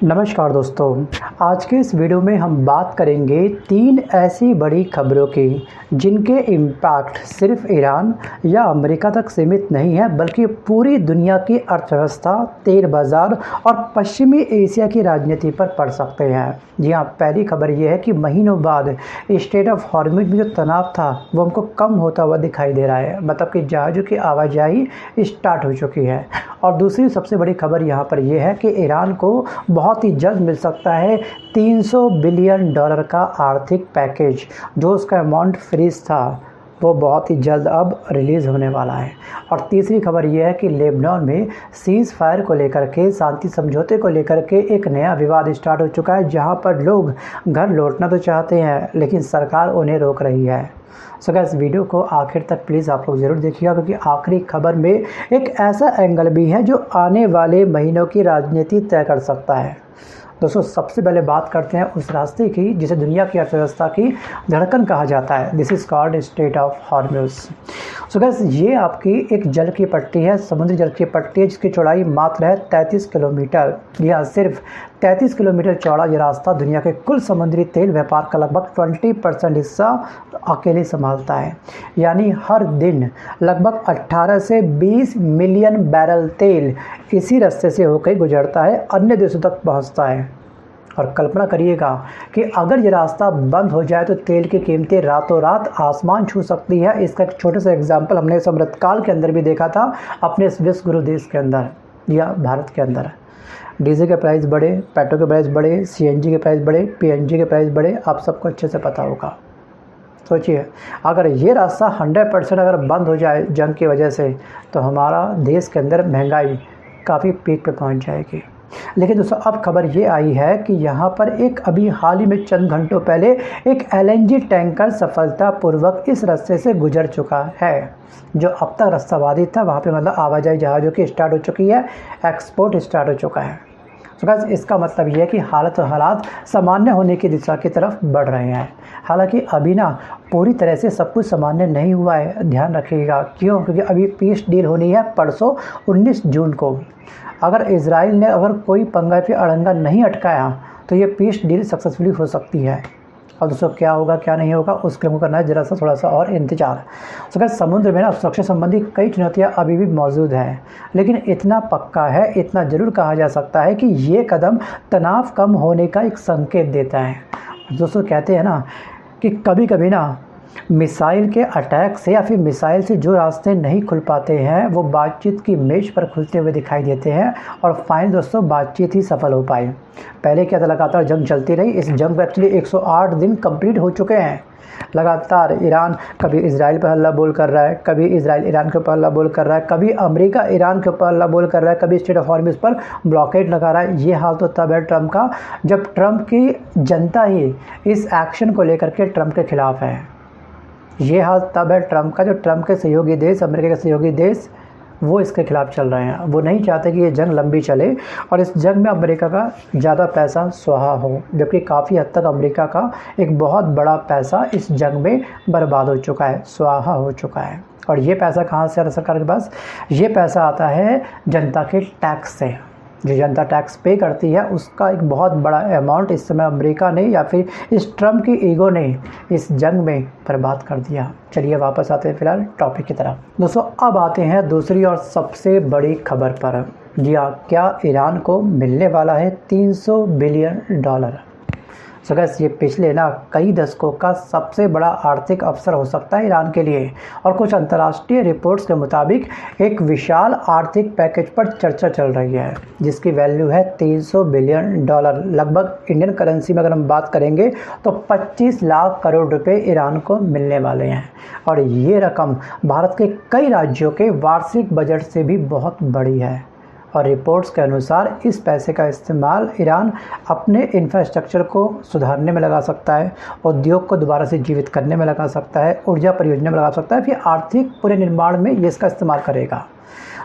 नमस्कार दोस्तों, आज के इस वीडियो में हम बात करेंगे 3 ऐसी बड़ी खबरों की जिनके इम्पैक्ट सिर्फ ईरान या अमेरिका तक सीमित नहीं है बल्कि पूरी दुनिया की अर्थव्यवस्था, तेल बाज़ार और पश्चिमी एशिया की राजनीति पर पड़ सकते हैं। जी हाँ, पहली खबर यह है कि महीनों बाद स्ट्रेट ऑफ हॉर्मुज़ में जो तनाव था वो हमको कम होता हुआ दिखाई दे रहा है, मतलब कि जहाज़ों की आवाजाही स्टार्ट हो चुकी है। और दूसरी सबसे बड़ी खबर यहाँ पर यह है कि ईरान को बहुत ही जल्द मिल सकता है $300 बिलियन का आर्थिक पैकेज। जो उसका अमाउंट फ्रीज था वो बहुत ही जल्द अब रिलीज़ होने वाला है। और तीसरी खबर यह है कि लेबनान में सीज़ फायर को लेकर के, शांति समझौते को लेकर के एक नया विवाद स्टार्ट हो चुका है, जहां पर लोग घर लौटना तो चाहते हैं लेकिन सरकार उन्हें रोक रही है। सो गाइस, वीडियो को आखिर तक प्लीज़ आप लोग ज़रूर देखिएगा, क्योंकि आखिरी खबर में एक ऐसा एंगल भी है जो आने वाले महीनों की राजनीति तय कर सकता है। दोस्तों, सबसे पहले बात करते हैं उस रास्ते की जिसे दुनिया की अर्थव्यवस्था की धड़कन कहा जाता है। This is called straight of Hormuz. So guys, ये आपकी एक जल की पट्टी है, समुद्री जल की पट्टी है, जिसकी चौड़ाई मात्र है 33 किलोमीटर। यह सिर्फ 33 किलोमीटर चौड़ा ये रास्ता दुनिया के कुल समुद्री तेल व्यापार का लगभग 20% हिस्सा अकेले संभालता है। यानी हर दिन लगभग 18 से 20 मिलियन बैरल तेल इसी रास्ते से होकर गुजरता है, अन्य देशों तक पहुंचता है। और कल्पना करिएगा कि अगर ये रास्ता बंद हो जाए तो तेल की कीमतें रातों रात आसमान छू सकती है। इसका एक छोटा सा एग्जाम्पल हमने इस अमृतकाल के अंदर भी देखा था, अपने इस विश्व गुरु देश के अंदर या भारत के अंदर। डीजल के प्राइस बढ़े, पेट्रोल के प्राइस बढ़े, सीएनजी के प्राइस बढ़े, पीएनजी के प्राइस बढ़े, आप सबको अच्छे से पता होगा। सोचिए, अगर ये रास्ता 100% अगर बंद हो जाए जंग की वजह से, तो हमारा देश के अंदर महंगाई काफ़ी पीक पे पहुंच जाएगी। लेकिन दोस्तों, अब खबर ये आई है कि यहाँ पर एक अभी हाल ही में चंद घंटों पहले एक एलएनजी टैंकर सफलतापूर्वक इस रास्ते से गुजर चुका है। जो अब तक रास्ता बाधित था वहाँ पे मतलब आवाजाही जहाज़ों की स्टार्ट हो चुकी है, एक्सपोर्ट स्टार्ट हो चुका है। तो गाइस, इसका मतलब ये है कि हालात सामान्य होने की दिशा की तरफ बढ़ रहे हैं। हालांकि अभी ना पूरी तरह से सब कुछ सामान्य नहीं हुआ है, ध्यान रखिएगा। क्यों? क्योंकि अभी पीस डील होनी है परसों 19 जून को। अगर इजराइल ने कोई पंगा पे अड़ंगा नहीं अटकाया तो ये पीस डील सक्सेसफुली हो सकती है। और दोस्तों, क्या होगा क्या नहीं होगा उसके लिए करना है जरा सा थोड़ा सा और इंतजार। तो क्या समुद्र में ना सुरक्षा संबंधी कई चुनौतियां अभी भी मौजूद हैं, लेकिन इतना पक्का है, इतना ज़रूर कहा जा सकता है कि ये कदम तनाव कम होने का एक संकेत देता है। दोस्तों, कहते हैं ना कि कभी कभी ना मिसाइल के अटैक से या फिर मिसाइल से जो रास्ते नहीं खुल पाते हैं वो बातचीत की मेज पर खुलते हुए दिखाई देते हैं। और फाइनल दोस्तों, बातचीत ही सफल हो पाई। पहले क्या था, लगातार जंग चलती रही। इस जंग में एक्चुअली 108 दिन कंप्लीट हो चुके हैं। लगातार ईरान कभी इजराइल पर हल्ला बोल कर रहा है, कभी इजराइल ईरान के ऊपर हल्ला बोल कर रहा है, कभी अमेरिका ईरान के ऊपर हल्ला बोल कर रहा है, कभी स्ट्रेट ऑफ हॉर्मुज़ पर ब्लॉकेड लगा रहा है। ये हाल तो तब है ट्रंप का, जब ट्रंप की जनता ही इस एक्शन को लेकर के ट्रंप के खिलाफ है। ये हाल तब है ट्रंप का, जो ट्रंप के सहयोगी देश, अमेरिका के सहयोगी देश, वो इसके खिलाफ चल रहे हैं। वो नहीं चाहते कि ये जंग लंबी चले और इस जंग में अमेरिका का ज़्यादा पैसा सुहा हो, जबकि काफ़ी हद तक अमेरिका का एक बहुत बड़ा पैसा इस जंग में बर्बाद हो चुका है, सुहा हो चुका है। और ये पैसा कहाँ से आता है सरकार के पास? ये पैसा आता है जनता के टैक्स से। जो जनता टैक्स पे करती है उसका एक बहुत बड़ा अमाउंट इस समय अमेरिका ने या फिर इस ट्रंप की ईगो ने इस जंग में बर्बाद कर दिया। चलिए वापस आते हैं फिलहाल टॉपिक की तरफ। दोस्तों, अब आते हैं दूसरी और सबसे बड़ी खबर पर। जी हाँ, क्या ईरान को मिलने वाला है $300 बिलियन? सो गाइस, ये पिछले ना कई दशकों का सबसे बड़ा आर्थिक अवसर हो सकता है ईरान के लिए। और कुछ अंतर्राष्ट्रीय रिपोर्ट्स के मुताबिक एक विशाल आर्थिक पैकेज पर चर्चा चल रही है जिसकी वैल्यू है $300 बिलियन। लगभग इंडियन करेंसी में अगर हम बात करेंगे तो 25 लाख करोड़ रुपए ईरान को मिलने वाले हैं। और ये रकम भारत के कई राज्यों के वार्षिक बजट से भी बहुत बड़ी है। और रिपोर्ट्स के अनुसार इस पैसे का इस्तेमाल ईरान अपने इंफ्रास्ट्रक्चर को सुधारने में लगा सकता है, उद्योग को दोबारा से जीवित करने में लगा सकता है, ऊर्जा परियोजना में लगा सकता है, फिर आर्थिक पूरे निर्माण में ये इसका इस्तेमाल करेगा।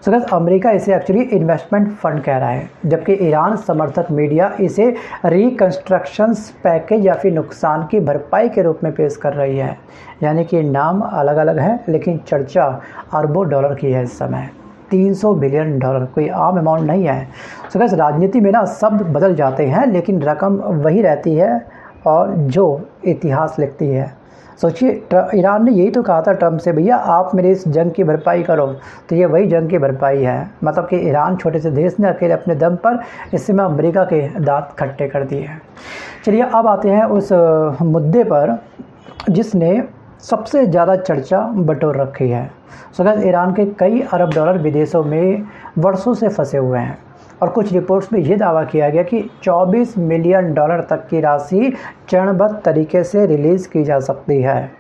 सो गाइस, अमेरिका इसे एक्चुअली इन्वेस्टमेंट फंड कह रहा है, जबकि ईरान समर्थक मीडिया इसे रिकंस्ट्रक्शन पैकेज या फिर नुकसान की भरपाई के रूप में पेश कर रही है। यानी कि नाम अलग अलग है लेकिन चर्चा अरबों डॉलर की है इस समय। 300 बिलियन डॉलर, कोई आम अमाउंट नहीं है। सो गाइस, राजनीति में ना शब्द बदल जाते हैं लेकिन रकम वही रहती है और जो इतिहास लिखती है। सोचिए, ईरान ने यही तो कहा था ट्रम्प से, भैया आप मेरे इस जंग की भरपाई करो, तो ये वही जंग की भरपाई है। मतलब कि ईरान छोटे से देश ने अकेले अपने दम पर इससे में अमेरिका के दांत खट्टे कर दिए हैं। चलिए अब आते हैं उस मुद्दे पर जिसने सबसे ज़्यादा चर्चा बटोर रखी है। सो गाइस, ईरान के कई अरब डॉलर विदेशों में वर्षों से फंसे हुए हैं और कुछ रिपोर्ट्स में ये दावा किया गया कि 24 मिलियन डॉलर तक की राशि चरणबद्ध तरीके से रिलीज़ की जा सकती है।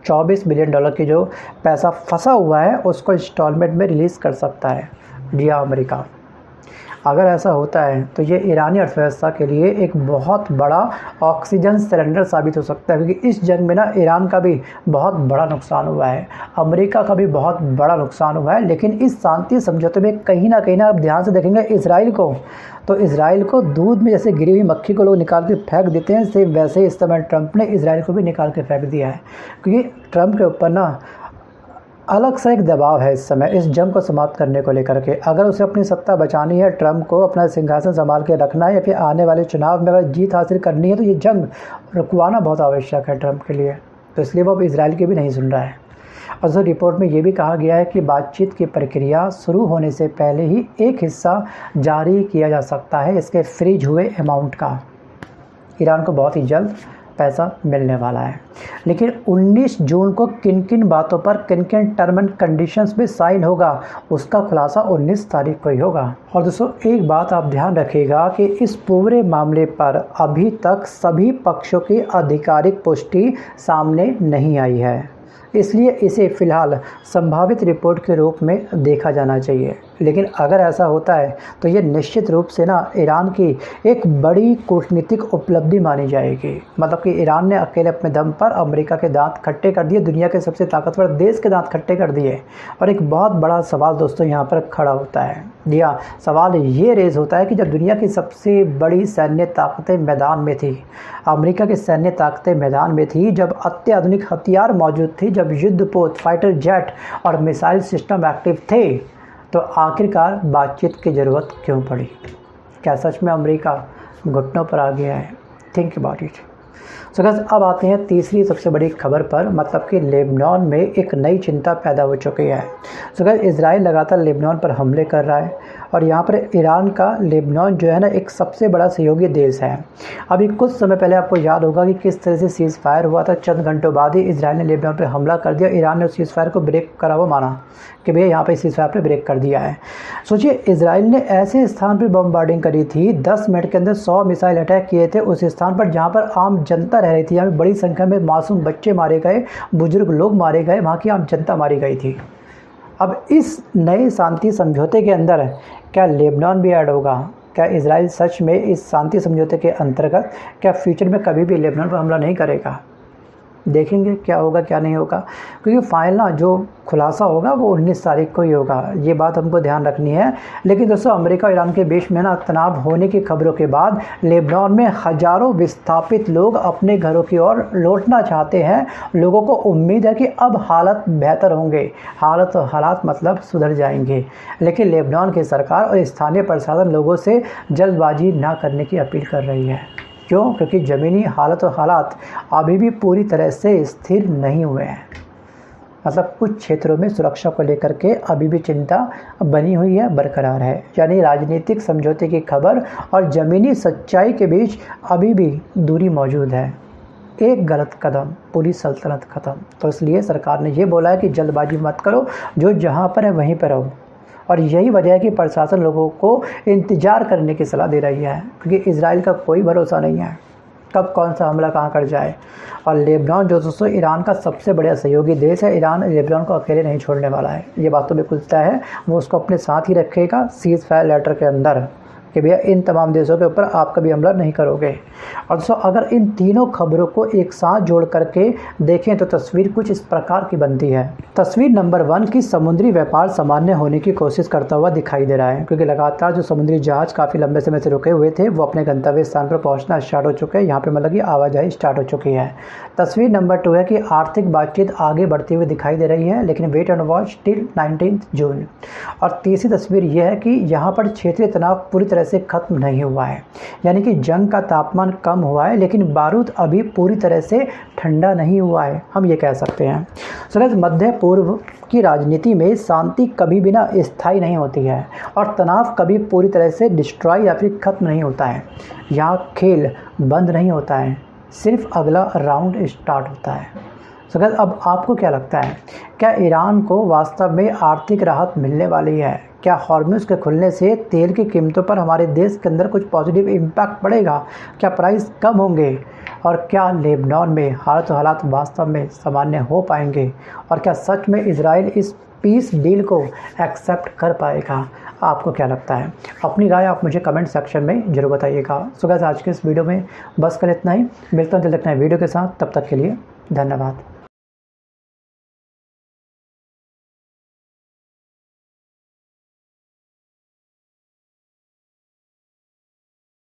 24 मिलियन डॉलर की जो पैसा फंसा हुआ है उसको इंस्टॉलमेंट में रिलीज़ कर सकता है दिया अमेरिका। अगर ऐसा होता है तो ये ईरानी अर्थव्यवस्था के लिए एक बहुत बड़ा ऑक्सीजन सिलेंडर साबित हो सकता है, क्योंकि इस जंग में ना ईरान का भी बहुत बड़ा नुकसान हुआ है, अमेरिका का भी बहुत बड़ा नुकसान हुआ है। लेकिन इस शांति समझौते में कहीं ना आप ध्यान से देखेंगे इसराइल को, तो इसराइल को दूध में जैसे गिरी हुई मक्खी को लोग निकाल के फेंक देते हैं, सेम वैसे ही इस समय ट्रंप ने इसराइल को भी निकाल के फेंक दिया है। क्योंकि ट्रंप के ऊपर ना अलग सा एक दबाव है इस समय इस जंग को समाप्त करने को लेकर के। अगर उसे अपनी सत्ता बचानी है, ट्रंप को अपना सिंहासन संभाल के रखना है, या फिर आने वाले चुनाव में अगर जीत हासिल करनी है, तो ये जंग रुकवाना बहुत आवश्यक है ट्रंप के लिए। तो इसलिए वो अब इसराइल की भी नहीं सुन रहा है। और जो रिपोर्ट में ये भी कहा गया है कि बातचीत की प्रक्रिया शुरू होने से पहले ही एक हिस्सा जारी किया जा सकता है इसके फ्रीज हुए अमाउंट का। ईरान को बहुत ही जल्द पैसा मिलने वाला है, लेकिन 19 जून को किन किन बातों पर किन किन टर्म एंड कंडीशंस में साइन होगा उसका खुलासा 19 तारीख को ही होगा। और दोस्तों, एक बात आप ध्यान रखिएगा कि इस पूरे मामले पर अभी तक सभी पक्षों की आधिकारिक पुष्टि सामने नहीं आई है, इसलिए इसे फ़िलहाल संभावित रिपोर्ट के रूप में देखा जाना चाहिए। लेकिन अगर ऐसा होता है तो ये निश्चित रूप से ना ईरान की एक बड़ी कूटनीतिक उपलब्धि मानी जाएगी। मतलब कि ईरान ने अकेले अपने दम पर अमेरिका के दांत खट्टे कर दिए, दुनिया के सबसे ताकतवर देश के दांत खट्टे कर दिए। और एक बहुत बड़ा सवाल दोस्तों यहाँ पर खड़ा होता है, जी हाँ, सवाल ये रेज होता है कि जब दुनिया की सबसे बड़ी सैन्य ताकतें मैदान में थी, अमेरिका की सैन्य ताकतें मैदान में थी, जब अत्याधुनिक हथियार मौजूद थे, जब युद्धपोत, फाइटर जेट और मिसाइल सिस्टम एक्टिव थे, तो आखिरकार बातचीत की ज़रूरत क्यों पड़ी? क्या सच में अमेरिका घुटनों पर आ गया है? Think about it. So guys, अब आते हैं तीसरी सबसे बड़ी खबर पर, मतलब कि लेबनान में एक नई चिंता पैदा हो चुकी है। सो गाइस, इजराइल लगातार लेबनान पर हमले कर रहा है और यहाँ पर ईरान का लेबनान जो है ना एक सबसे बड़ा सहयोगी देश है। अभी कुछ समय पहले आपको याद होगा कि किस तरह से सीज़ फायर हुआ था, चंद घंटों बाद ही इजराइल ने लेबनान पर हमला कर दिया। ईरान ने उस सीज़ फायर को ब्रेक करा हुआ माना कि भैया यहाँ पे सीज़ फायर पे ब्रेक कर दिया है। सोचिए, इजराइल ने ऐसे स्थान पर बमबार्डिंग करी थी, 10 मिनट के अंदर 100 मिसाइल अटैक किए थे उस स्थान पर जहाँ पर आम जनता रह रही थी। यहाँ पर बड़ी संख्या में मासूम बच्चे मारे गए, बुजुर्ग लोग मारे गए, वहाँ की आम जनता मारी गई थी। अब इस नए शांति समझौते के अंदर क्या लेबनान भी ऐड होगा? क्या इजराइल सच में इस शांति समझौते के अंतर्गत क्या फ्यूचर में कभी भी लेबनान पर हमला नहीं करेगा? देखेंगे क्या होगा क्या नहीं होगा, क्योंकि फाइनल ना जो खुलासा होगा वो 19 तारीख को ही होगा, ये बात हमको ध्यान रखनी है। लेकिन दोस्तों, अमेरिका और ईरान के बीच में ना तनाव होने की खबरों के बाद लेबनान में हज़ारों विस्थापित लोग अपने घरों की ओर लौटना चाहते हैं। लोगों को उम्मीद है कि अब हालत बेहतर होंगे, हालात मतलब सुधर जाएंगे। लेकिन लेबनान की सरकार और स्थानीय प्रशासन लोगों से जल्दबाजी ना करने की अपील कर रही है। क्यों? क्योंकि ज़मीनी हालात अभी भी पूरी तरह से स्थिर नहीं हुए हैं। मतलब कुछ क्षेत्रों में सुरक्षा को लेकर के अभी भी चिंता बनी हुई है, बरकरार है। यानी राजनीतिक समझौते की खबर और ज़मीनी सच्चाई के बीच अभी भी दूरी मौजूद है। एक गलत कदम पूरी सल्तनत ख़त्म। तो इसलिए सरकार ने ये बोला है कि जल्दबाजी मत करो, जो जहाँ पर है वहीं पर रहो। और यही वजह है कि प्रशासन लोगों को इंतज़ार करने की सलाह दे रही है, क्योंकि इजराइल का कोई भरोसा नहीं है कब कौन सा हमला कहाँ कर जाए। और लेबनान जो दोस्तों ईरान का सबसे बड़ा सहयोगी देश है, ईरान लेबनान को अकेले नहीं छोड़ने वाला है, ये बात तो बिल्कुल तय है। वो उसको अपने साथ ही रखेगा सीज़ फायर लेटर के अंदर, कि भैया इन तमाम देशों के ऊपर आप कभी हमला नहीं करोगे। और दोस्तों अगर इन तीनों खबरों को एक साथ जोड़ करके देखें तो तस्वीर कुछ इस प्रकार की बनती है। तस्वीर नंबर 1 की समुद्री व्यापार सामान्य होने की कोशिश करता हुआ दिखाई दे रहा है, क्योंकि लगातार जो समुद्री जहाज काफ़ी लंबे समय से रुके हुए थे वो अपने गंतव्य स्थान पर पहुंचना स्टार्ट हो चुके हैं। यहाँ पे मतलब कि आवाजाही स्टार्ट हो चुकी है। तस्वीर नंबर 2 है कि आर्थिक बातचीत आगे बढ़ती हुई दिखाई दे रही है, लेकिन वेट एंड वॉच टिल 19 जून। और तीसरी तस्वीर यह है कि यहाँ पर क्षेत्रीय तनाव पूरी तरह से खत्म नहीं हुआ है, यानी कि जंग का तापमान कम हुआ है लेकिन बारूद अभी पूरी तरह से ठंडा नहीं हुआ है, हम ये कह सकते हैं। सर मध्य पूर्व की राजनीति में शांति कभी भी ना स्थायी नहीं होती है और तनाव कभी पूरी तरह से डिस्ट्रॉय या फिर खत्म नहीं होता है। यहाँ खेल बंद नहीं होता है, सिर्फ अगला राउंड स्टार्ट होता है। तो गाइस अब आपको क्या लगता है, क्या ईरान को वास्तव में आर्थिक राहत मिलने वाली है? क्या हॉर्मुज़ के खुलने से तेल की कीमतों पर हमारे देश के अंदर कुछ पॉजिटिव इम्पैक्ट पड़ेगा? क्या प्राइस कम होंगे? और क्या लेबनान में हालात वास्तव में सामान्य हो पाएंगे? और क्या सच में इजराइल इस पीस डील को एक्सेप्ट कर पाएगा? आपको क्या लगता है? अपनी राय आप मुझे कमेंट सेक्शन में ज़रूर बताइएगा। सो गाइस आज के इस वीडियो में बस कर इतना ही। मिलता हूँ जल्द एक नए वीडियो के साथ, तब तक के लिए धन्यवाद।